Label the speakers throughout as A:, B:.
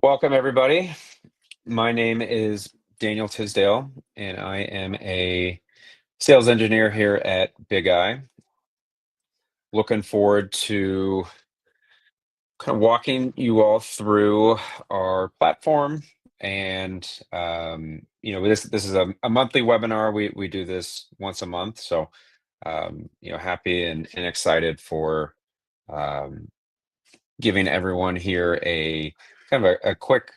A: Welcome, everybody. My name is Daniel Tisdale, and I am a sales engineer here at Bigeye. Looking forward to kind of walking you all through our platform. And this is a monthly webinar. We do this once a month, so happy and excited for um, giving everyone here a kind of a quick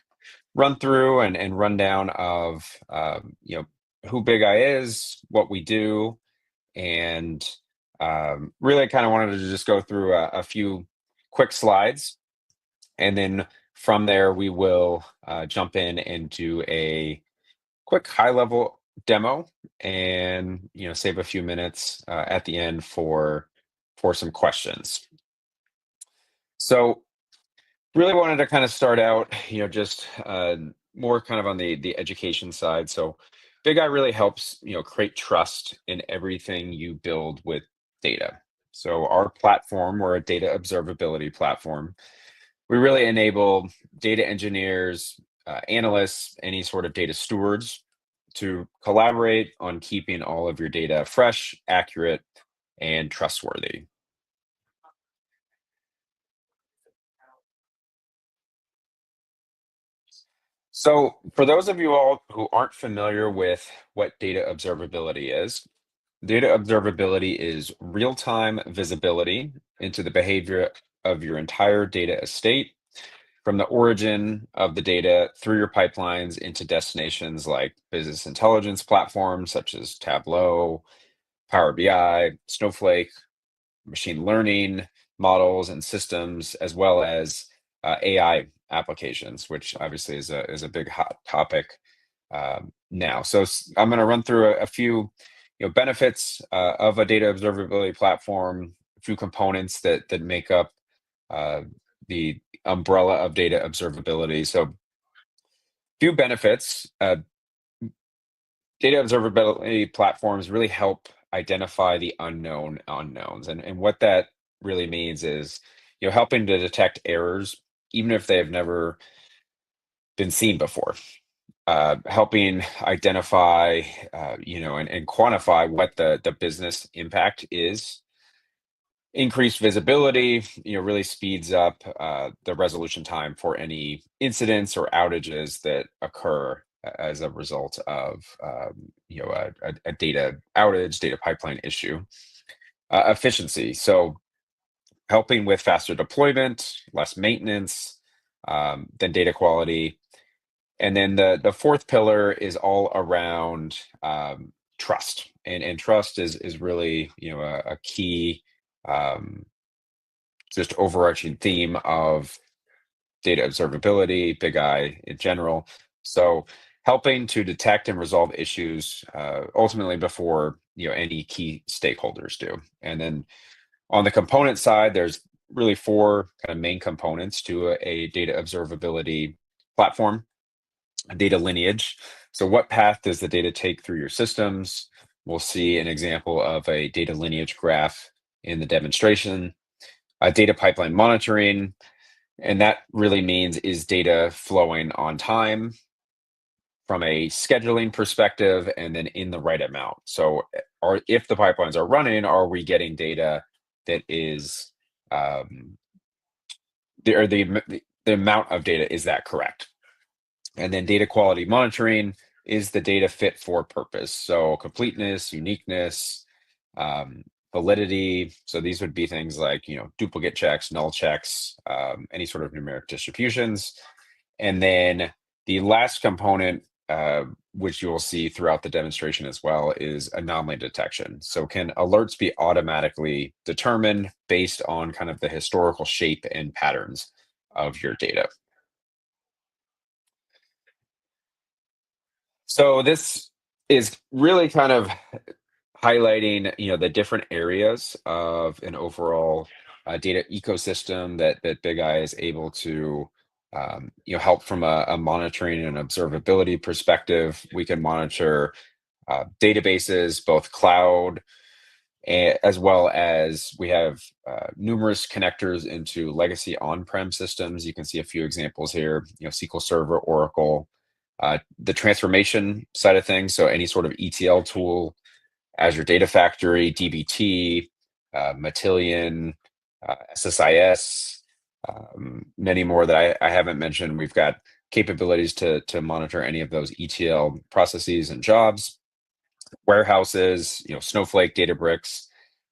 A: run through and rundown of who Big Eye is, what we do, and really kind of wanted to just go through a few quick slides, and then from there we will jump in and do a quick high level demo, and save a few minutes at the end for some questions. So really wanted to kind of start out, just more kind of on the education side. So Big Eye really helps, create trust in everything you build with data. So our platform, we're a data observability platform. We really enable data engineers, analysts, any sort of data stewards to collaborate on keeping all of your data fresh, accurate, and trustworthy. So, for those of you all who aren't familiar with what data observability is, data observability is real time visibility into the behavior of your entire data estate, from the origin of the data through your pipelines into destinations like business intelligence platforms such as Tableau, Power BI, Snowflake, machine learning models and systems, as well as AI applications, which obviously is a big hot topic now. So I'm going to run through a few benefits of a data observability platform, a few components that make up uh, the umbrella of data observability. So few benefits. Data observability platforms really help identify the unknown unknowns. And what that really means is, helping to detect errors, even if they have never been seen before. Helping identify, and quantify what the business impact is. Increased visibility, really speeds up the resolution time for any incidents or outages that occur as a result of a data outage, data pipeline issue. Efficiency, so helping with faster deployment, less maintenance, than data quality. And then the fourth pillar is all around trust, and trust is really a key um, just overarching theme of data observability, Big Eye in general. So helping to detect and resolve issues ultimately before any key stakeholders do. And then on the component side, there's really four kind of main components to a data observability platform. A data lineage. So what path does the data take through your systems? We'll see an example of a data lineage graph in the demonstration. Data pipeline monitoring, and that really means, is data flowing on time from a scheduling perspective and then in the right amount? So, if the pipelines are running, are we getting data that is um, the amount of data, is that correct? And then data quality monitoring, is the data fit for purpose? So completeness, uniqueness, um, validity. So these would be things like, duplicate checks, null checks, any sort of numeric distributions. And then the last component, which you'll see throughout the demonstration as well, is anomaly detection. So can alerts be automatically determined based on kind of the historical shape and patterns of your data? So this is really kind of highlighting, the different areas of an overall data ecosystem that Big Eye is able to, help from a monitoring and observability perspective. We can monitor databases, both cloud, as well as we have numerous connectors into legacy on-prem systems. You can see a few examples here, SQL Server, Oracle, the transformation side of things. So any sort of ETL tool, Azure Data Factory, dbt, Matillion, SSIS, many more that I haven't mentioned. We've got capabilities to monitor any of those ETL processes and jobs, warehouses, Snowflake, Databricks,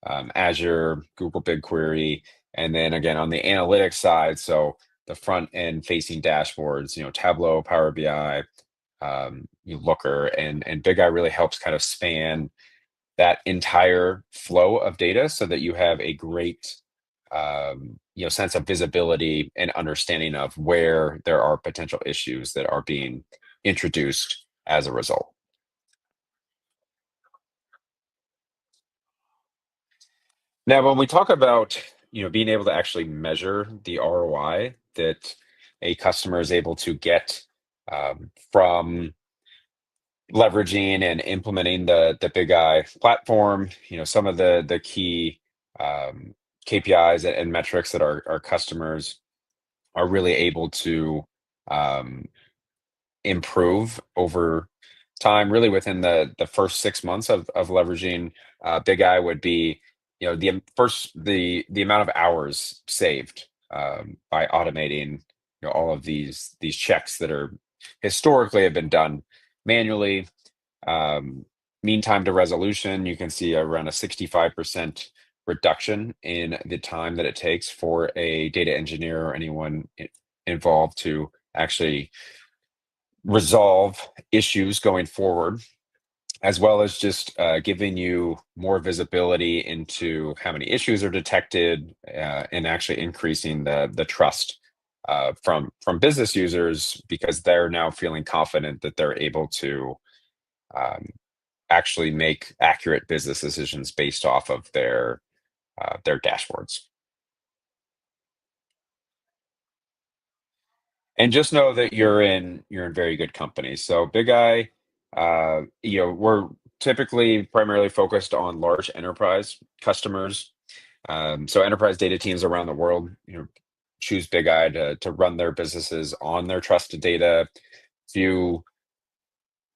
A: Azure, Google BigQuery, and then again on the analytics side, so the front end facing dashboards, Tableau, Power BI, Looker, and Bigeye really helps kind of span that entire flow of data so that you have a great sense of visibility and understanding of where there are potential issues that are being introduced as a result. Now, when we talk about being able to actually measure the ROI that a customer is able to get from leveraging and implementing the Big Eye platform, some of the key um, KPIs and metrics that our customers are really able to um, improve over time, really within the first 6 months of leveraging Big Eye would be, the amount of hours saved by automating, all of these checks that are historically have been done manually. um, Mean time to resolution, you can see around a 65% reduction in the time that it takes for a data engineer or anyone involved to actually resolve issues going forward, as well as just giving you more visibility into how many issues are detected, and actually increasing the trust from business users because they're now feeling confident that they're able to um, actually make accurate business decisions based off of their dashboards. And just know that you're in very good company. So Big Eye, we're typically primarily focused on large enterprise customers. So enterprise data teams around the world, choose Big Eye to run their businesses on their trusted data. Few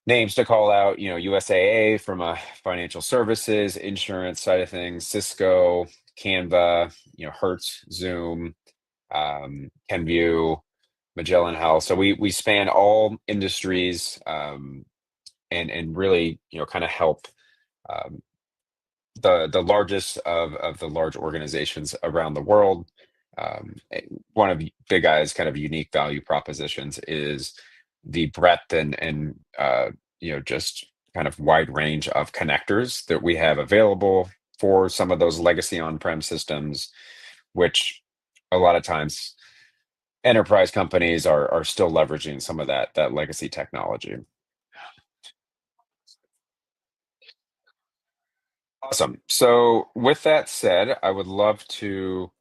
A: names to call out, USAA from a financial services, insurance side of things, Cisco, Canva, Hertz, Zoom, Kenvue, Magellan Health. So we span all industries, and really kind of help um, the largest of the large organizations around the world. One of Big Eye's kind of unique value propositions is the breadth and just kind of wide range of connectors that we have available for some of those legacy on-prem systems, which a lot of times enterprise companies are still leveraging some of that legacy technology. Awesome. So with that said, I would love to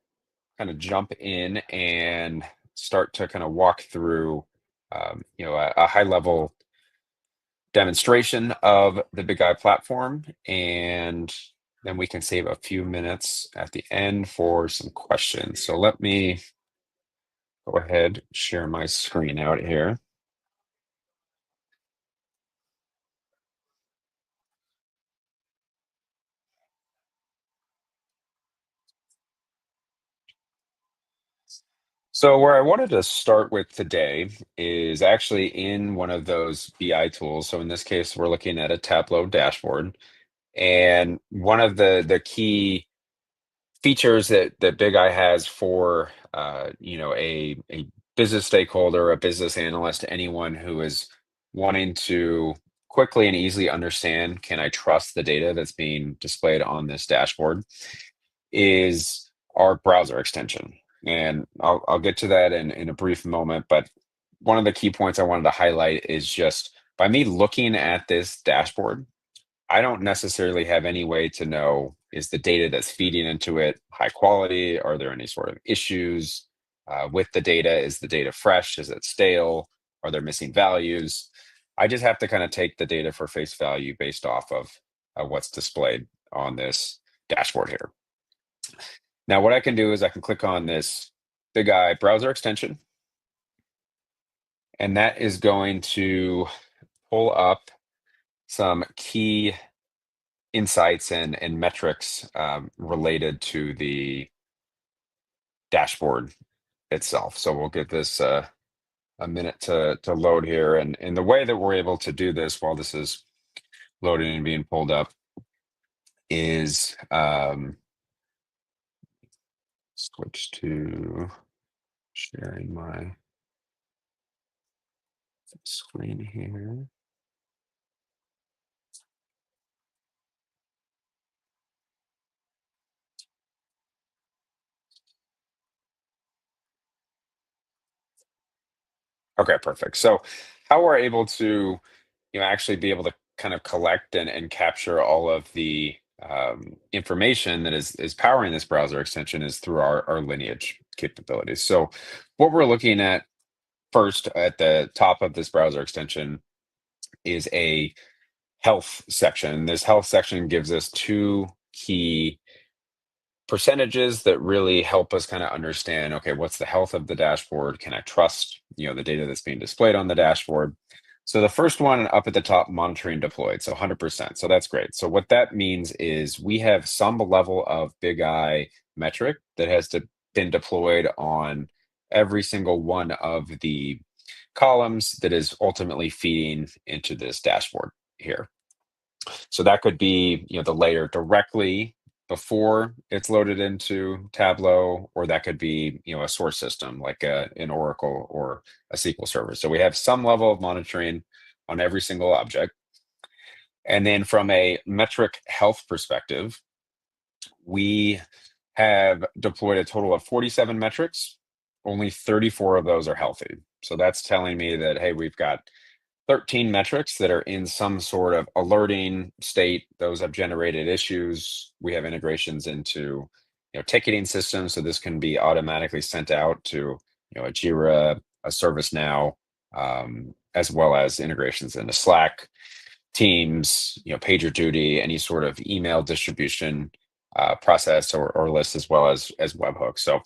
A: kind of jump in and start to kind of walk through a high level demonstration of the Big Eye platform, and then we can save a few minutes at the end for some questions. So let me go ahead, share my screen out here. So where I wanted to start with today is actually in one of those BI tools. So in this case, we're looking at a Tableau dashboard. And one of the key features that Big Eye has for a business stakeholder, a business analyst, anyone who is wanting to quickly and easily understand, can I trust the data that's being displayed on this dashboard, is our browser extension. And I'll get to that in a brief moment, but one of the key points I wanted to highlight is just by me looking at this dashboard, I don't necessarily have any way to know, is the data that's feeding into it high quality? Are there any sort of issues with the data? Is the data fresh? Is it stale? Are there missing values? I just have to kind of take the data for face value based off of what's displayed on this dashboard here. Now, what I can do is I can click on this Bigeye browser extension, and that is going to pull up some key insights and metrics related to the dashboard itself. So we'll give this a minute to load here. And the way that we're able to do this while this is loading and being pulled up is switch to sharing my screen here. Okay, perfect. So how we're able to, actually be able to kind of collect and capture all of the information that is powering this browser extension is through our lineage capabilities. So what we're looking at first at the top of this browser extension is a health section. This health section gives us two key percentages that really help us kind of understand, okay, what's the health of the dashboard? Can I trust, the data that's being displayed on the dashboard? So the first one up at the top, monitoring deployed, so 100%. So that's great. So what that means is we have some level of Bigeye metric that has been deployed on every single one of the columns that is ultimately feeding into this dashboard here. So that could be, the layer directly before it's loaded into Tableau, or that could be, a source system like an Oracle or a SQL Server. So we have some level of monitoring on every single object. And then from a metric health perspective, we have deployed a total of 47 metrics. Only 34 of those are healthy. So that's telling me that, hey, we've got 13 metrics that are in some sort of alerting state. Those have generated issues. We have integrations into, ticketing systems. So this can be automatically sent out to, a Jira, a ServiceNow, as well as integrations into Slack, Teams, PagerDuty, any sort of email distribution process or list, as well as webhooks. So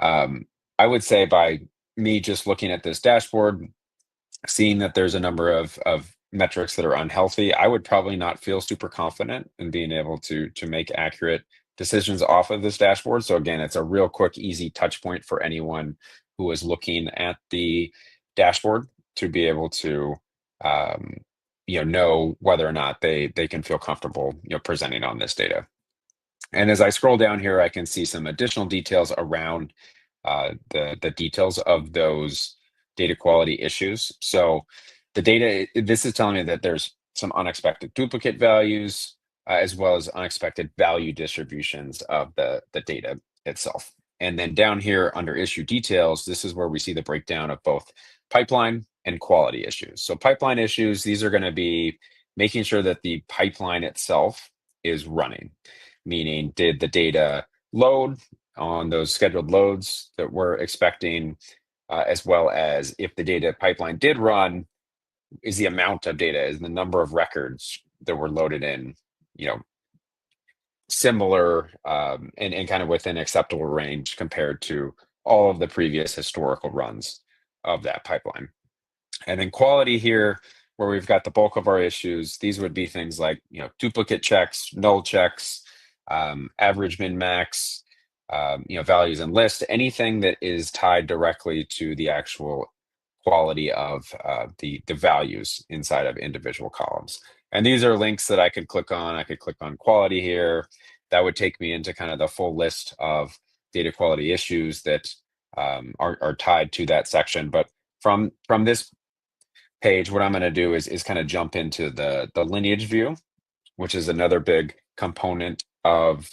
A: I would say by me just looking at this dashboard, seeing that there's a number of metrics that are unhealthy, I would probably not feel super confident in being able to make accurate decisions off of this dashboard. So again, it's a real quick, easy touch point for anyone who is looking at the dashboard to be able to know whether or not they can feel comfortable presenting on this data. And as I scroll down here, I can see some additional details around the details of those data quality issues. So the data, this is telling me that there's some unexpected duplicate values, as well as unexpected value distributions of the data itself. And then down here under issue details, this is where we see the breakdown of both pipeline and quality issues. So pipeline issues, these are going to be making sure that the pipeline itself is running, meaning did the data load on those scheduled loads that we're expecting, as well as if the data pipeline did run, is the amount of data, is the number of records that were loaded in, similar and kind of within acceptable range compared to all of the previous historical runs of that pipeline. And then quality here, where we've got the bulk of our issues, these would be things like, duplicate checks, null checks, average min max, values and list, anything that is tied directly to the actual quality of the values inside of individual columns. And these are links that I could click on. I could click on quality here. That would take me into kind of the full list of data quality issues that are tied to that section. But from this page, what I'm going to do is kind of jump into the lineage view, which is another big component of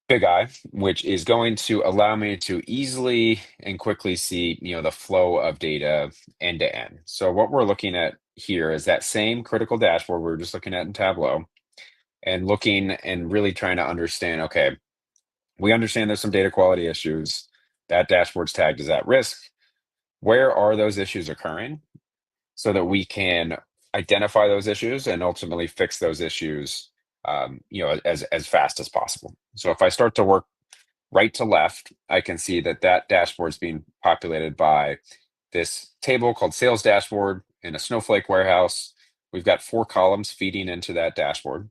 A: Bigeye, which is going to allow me to easily and quickly see, the flow of data end to end. So what we're looking at here is that same critical dashboard we were just looking at in Tableau, and looking and really trying to understand, okay, we understand there's some data quality issues. That dashboard's tagged as at risk. Where are those issues occurring so that we can identify those issues and ultimately fix those issues as fast as possible. So if I start to work right to left, I can see that that dashboard is being populated by this table called sales dashboard in a Snowflake warehouse. We've got 4 columns feeding into that dashboard.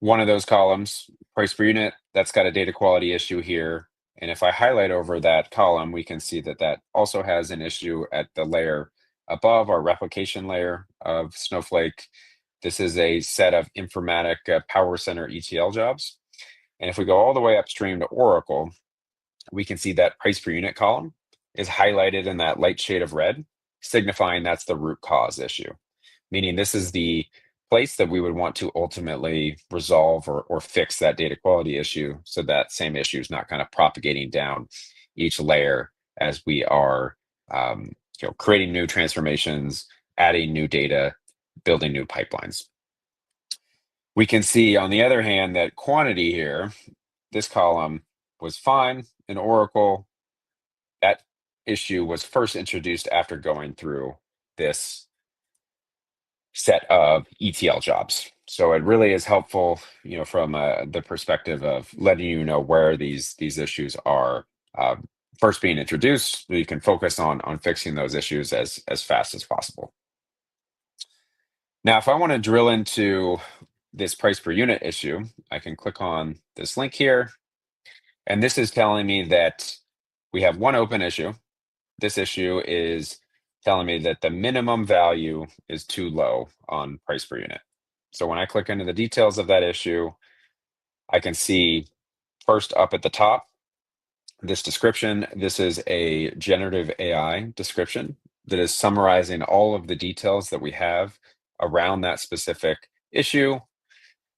A: One of those columns, price per unit, that's got a data quality issue here. And if I highlight over that column, we can see that that also has an issue at the layer above our replication layer of Snowflake. This is a set of informatic Power Center ETL jobs. And if we go all the way upstream to Oracle, we can see that price per unit column is highlighted in that light shade of red, signifying that's the root cause issue, meaning this is the place that we would want to ultimately resolve or fix that data quality issue so that same issue is not kind of propagating down each layer as we are creating new transformations, adding new data, building new pipelines. We can see, on the other hand, that quantity here, this column was fine in Oracle. That issue was first introduced after going through this set of ETL jobs. So it really is helpful, from the perspective of letting you know where these issues are first being introduced, so you can focus on fixing those issues as fast as possible. Now, if I want to drill into this price per unit issue, I can click on this link here, and this is telling me that we have one open issue. This issue is telling me that the minimum value is too low on price per unit. So when I click into the details of that issue, I can see first up at the top, this description. This is a generative AI description that is summarizing all of the details that we have around that specific issue.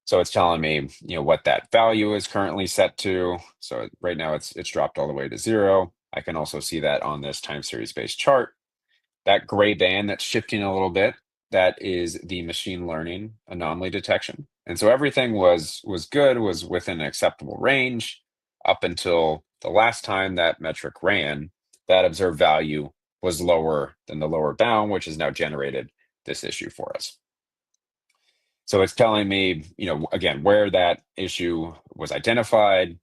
A: So it's telling me, what that value is currently set to. So right now it's dropped all the way to 0. I can also see that on this time series based chart. That gray band that's shifting a little bit, that is the machine learning anomaly detection. And so everything was good, was within an acceptable range up until the last time that metric ran. That observed value was lower than the lower bound, which has now generated this issue for us. So it's telling me, again, where that issue was identified.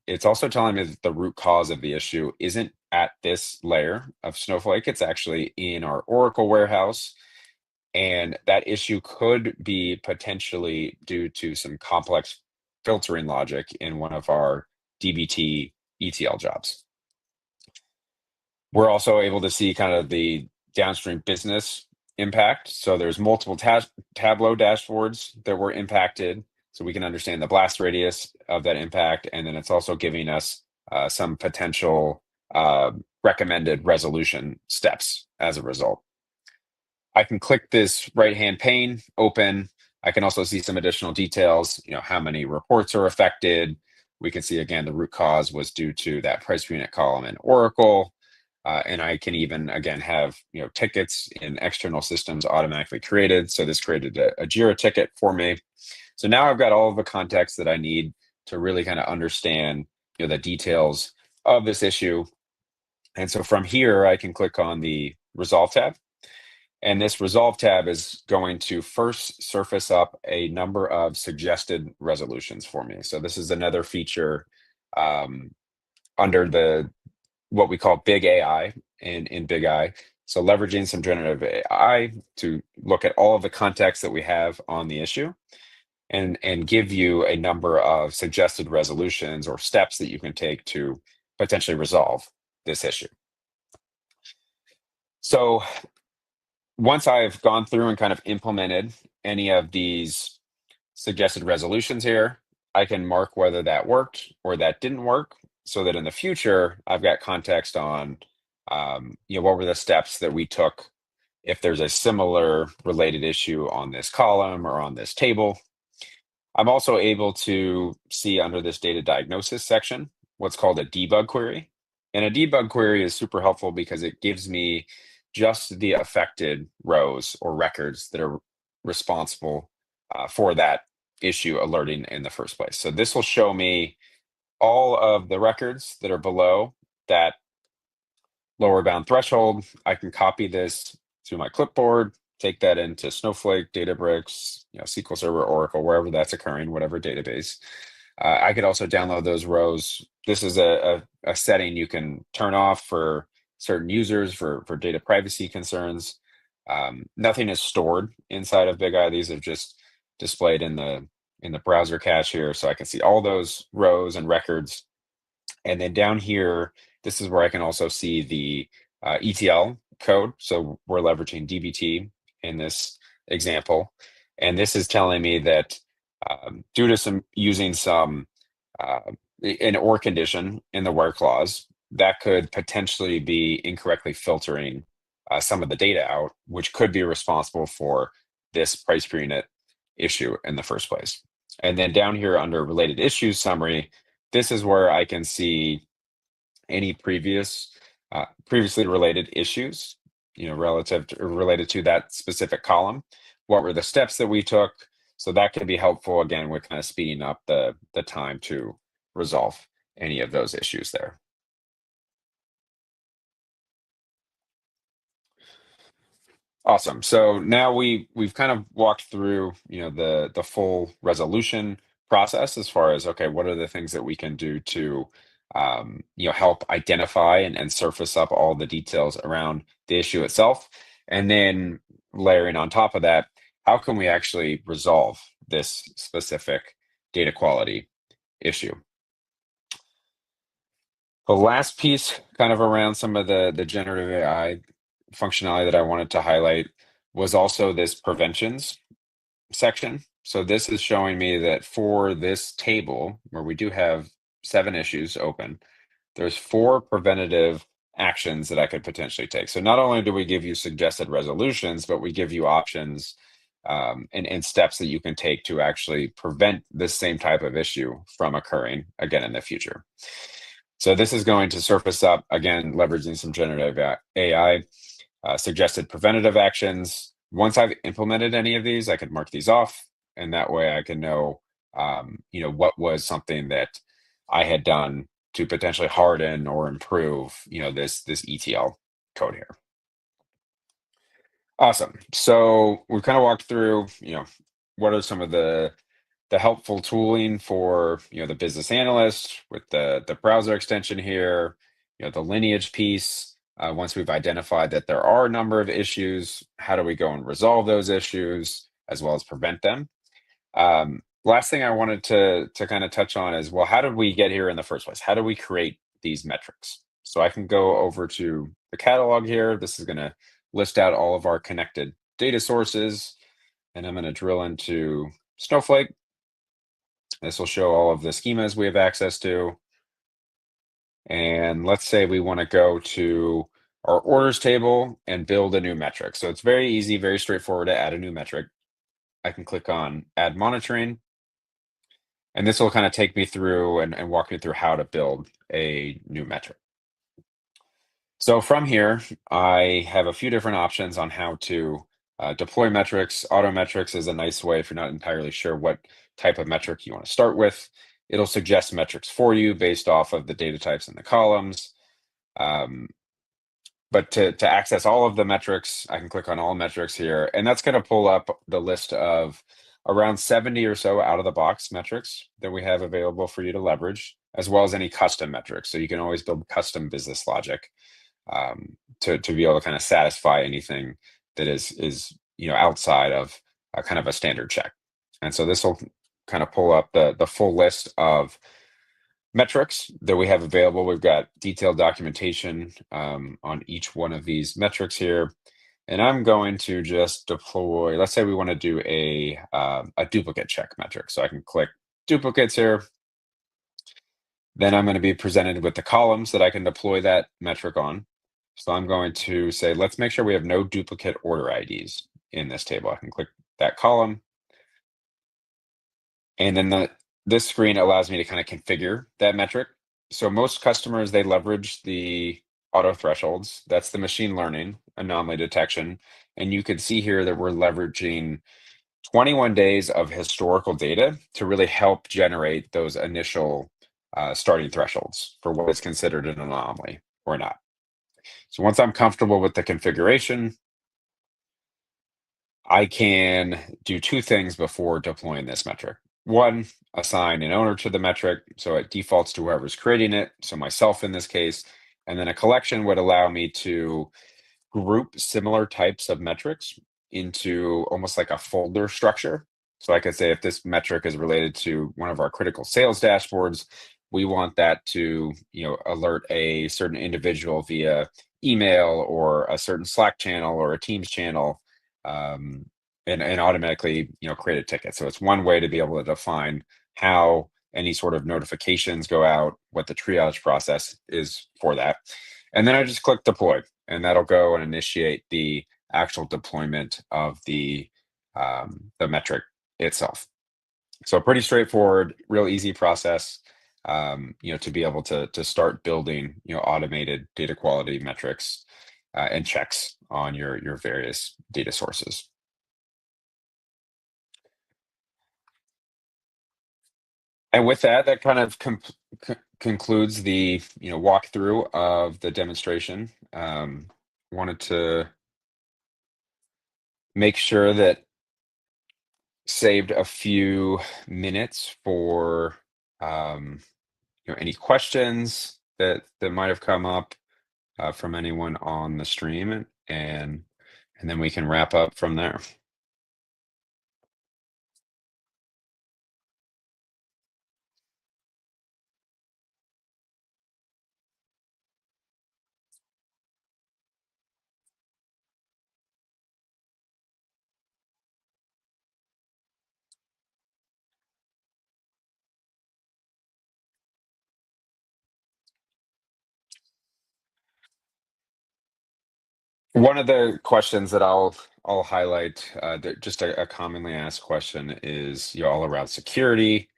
A: It's also telling me that the root cause of the issue isn't at this layer of Snowflake. It's actually in our Oracle warehouse. And that issue could be potentially due to some complex filtering logic in one of our DBT ETL jobs. We're also able to see kind of the downstream business impact. So there's multiple Tableau dashboards that were impacted, so we can understand the blast radius of that impact. And then it's also giving us some potential recommended resolution steps as a result. I can click this right-hand pane, open. I can also see some additional details, how many reports are affected. We can see, again, the root cause was due to that price per unit column in Oracle. And I can even, again, have tickets in external systems automatically created. So this created a Jira ticket for me. So now I've got all of the context that I need to really kind of understand the details of this issue. And so from here, I can click on the Resolve tab. And this Resolve tab is going to first surface up a number of suggested resolutions for me. So this is another feature under what we call Big AI in Bigeye. So leveraging some generative AI to look at all of the context that we have on the issue and give you a number of suggested resolutions or steps that you can take to potentially resolve this issue. So once I've gone through and kind of implemented any of these suggested resolutions here, I can mark whether that worked or that didn't work, so that in the future, I've got context on, what were the steps that we took if there's a similar related issue on this column or on this table. I'm also able to see under this data diagnosis section what's called a debug query. And a debug query is super helpful because it gives me just the affected rows or records that are responsible for that issue alerting in the first place. So this will show me all of the records that are below that lower bound threshold. I can copy this to my clipboard, take that into Snowflake, Databricks, SQL Server, Oracle, wherever that's occurring, whatever database. I could also download those rows. This is a setting you can turn off for certain users for data privacy concerns. Nothing is stored inside of Bigeye. These are just displayed in the browser cache here, so I can see all those rows and records. And then down here, this is where I can also see the ETL code. So we're leveraging DBT in this example. And this is telling me that due to some using some uh, an or condition in the where clause, that could potentially be incorrectly filtering some of the data out, which could be responsible for this price per unit issue in the first place. And then down here under related issues summary, this is where I can see any previously related issues, relative to or related to that specific column. What were the steps that we took? So that can be helpful again with kind of speeding up the time to resolve any of those issues there. Awesome. So now we've kind of walked through, the full resolution process as far as, okay, what are the things that we can do to help identify and surface up all the details around the issue itself. And then layering on top of that, how can we actually resolve this specific data quality issue? The last piece, kind of around some of the generative AI functionality that I wanted to highlight, was also this preventions section. So this is showing me that for this table, where we do have 7 issues open, there's 4 preventative actions that I could potentially take. So not only do we give you suggested resolutions, but we give you options and steps that you can take to actually prevent this same type of issue from occurring again in the future. So this is going to surface up, again, leveraging some generative AI, suggested preventative actions. Once I've implemented any of these, I could mark these off, and that way I can know, what was something that I had done to potentially harden or improve, this ETL code here. Awesome. So we've kind of walked through, what are some of the helpful tooling for the business analyst with the browser extension here, the lineage piece. Once we've identified that there are a number of issues, how do we go and resolve those issues as well as prevent them? Last thing I wanted to kind of touch on is, well, how did we get here in the first place? How do we create these metrics? So I can go over to the catalog here. This is going to list out all of our connected data sources, and I'm going to drill into Snowflake. This will show all of the schemas we have access to. And let's say we want to go to our orders table and build a new metric. So it's very easy, very straightforward to add a new metric. I can click on add monitoring, and this will kind of take me through and walk me through how to build a new metric. So from here, I have a few different options on how to deploy metrics. Auto metrics is a nice way if you're not entirely sure what type of metric you want to start with. It'll suggest metrics for you based off of the data types in the columns. Um, but to access all of the metrics, I can click on all metrics here, and that's going to pull up the list of around 70 or so out of the box metrics that we have available for you to leverage, as well as any custom metrics. So you can always build custom business logic to be able to kind of satisfy anything that is outside of kind of a standard check. And so this will kind of pull up the full list of metrics that we have available. We've got detailed documentation on each one of these metrics here. And I'm going to just deploy, let's say we want to do a duplicate check metric. So I can click duplicates here. Then I'm going to be presented with the columns that I can deploy that metric on. So I'm going to say, let's make sure we have no duplicate order IDs in this table. I can click that column. And then this screen allows me to kind of configure that metric. So most customers, they leverage the auto thresholds. That's the machine learning anomaly detection. And you can see here that we're leveraging 21 days of historical data to really help generate those initial starting thresholds for what is considered an anomaly or not. So once I'm comfortable with the configuration, I can do two things before deploying this metric. One, assign an owner to the metric, so it defaults to whoever's creating it, so myself in this case. And then a collection would allow me to group similar types of metrics into almost like a folder structure. So I could say if this metric is related to one of our critical sales dashboards, we want that to, alert a certain individual via email or a certain Slack channel or a Teams channel, um, and automatically, create a ticket. So it's one way to be able to define how any sort of notifications go out, what the triage process is for that. And then I just click deploy, and that'll go and initiate the actual deployment of the metric itself. So pretty straightforward, real easy process, to be able to start building, automated data quality metrics and checks on your various data sources. And with that, that kind of concludes the walkthrough of the demonstration. Wanted to make sure that saved a few minutes for any questions that might have come up from anyone on the stream, and then we can wrap up from there. One of the questions that I'll highlight, that just a commonly asked question is, all around security.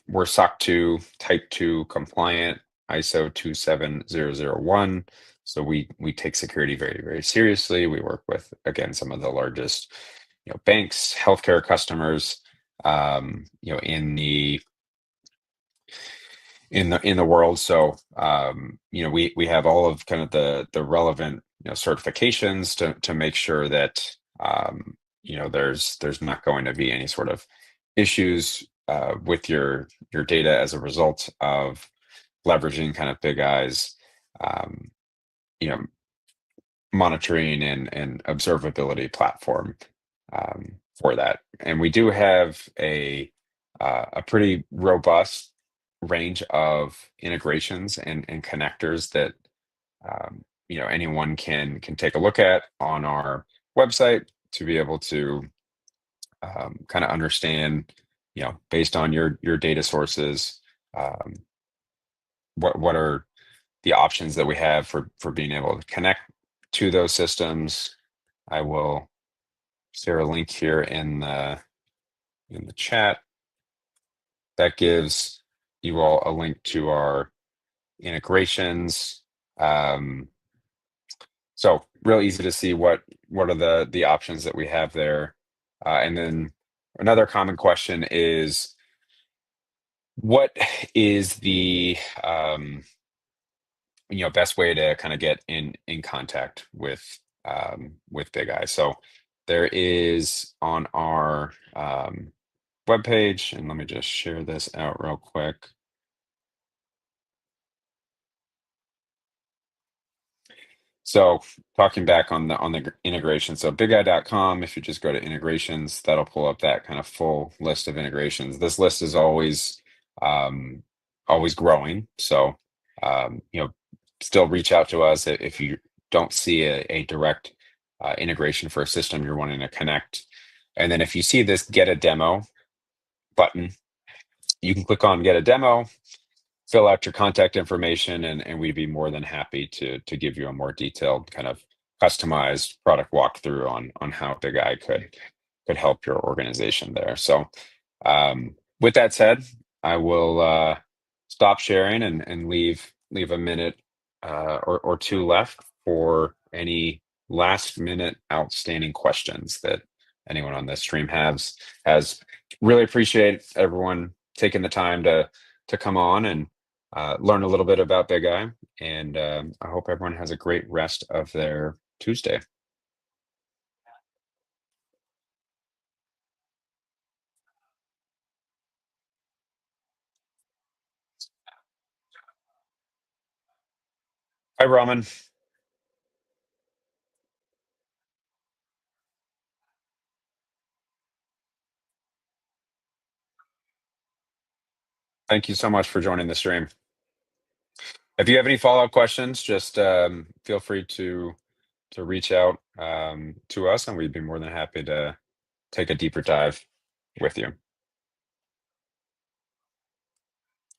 A: We're SOC 2 Type 2 compliant, ISO 27001. So we take security very, very seriously. We work with, again, some of the largest, banks, healthcare customers, in the world. So we have all of kind of the relevant certifications to make sure that there's not going to be any sort of issues with your data as a result of leveraging kind of Big Eyes, um, you know monitoring and observability platform, for that. And we do have a pretty robust range of integrations and connectors that, anyone can take a look at on our website to be able to kind of understand, based on your data sources, um, what are the options that we have for being able to connect to those systems. I will share a link here in the chat that gives you all a link to our integrations. Um, so real easy to see what are the options that we have there. And then another common question is, what is the best way to kind of get in contact with Big Eye? So there is on our webpage, and let me just share this out real quick. So talking back on the integration, so bigeye.com, if you just go to integrations, that'll pull up that kind of full list of integrations. This list is um, always growing. So still reach out to us if you don't see a direct integration for a system you're wanting to connect. And then if you see this get a demo button, you can click on get a demo, fill out your contact information, and we'd be more than happy to give you a more detailed kind of customized product walkthrough on how Big Eye could help your organization there. So with that said, I will stop sharing and leave a minute or two left for any last minute outstanding questions that anyone on this stream has. Really appreciate everyone taking the time to come on and learn a little bit about Big Eye. And I hope everyone has a great rest of their Tuesday. Hi, Raman. Thank you so much for joining the stream. If you have any follow-up questions, just feel free to reach out to us, and we'd be more than happy to take a deeper dive with you.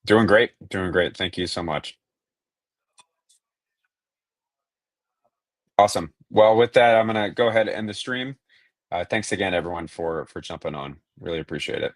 A: Doing great, doing great. Thank you so much. Awesome. Well, with that, I'm gonna go ahead and end the stream. Thanks again, everyone, for jumping on. Really appreciate it.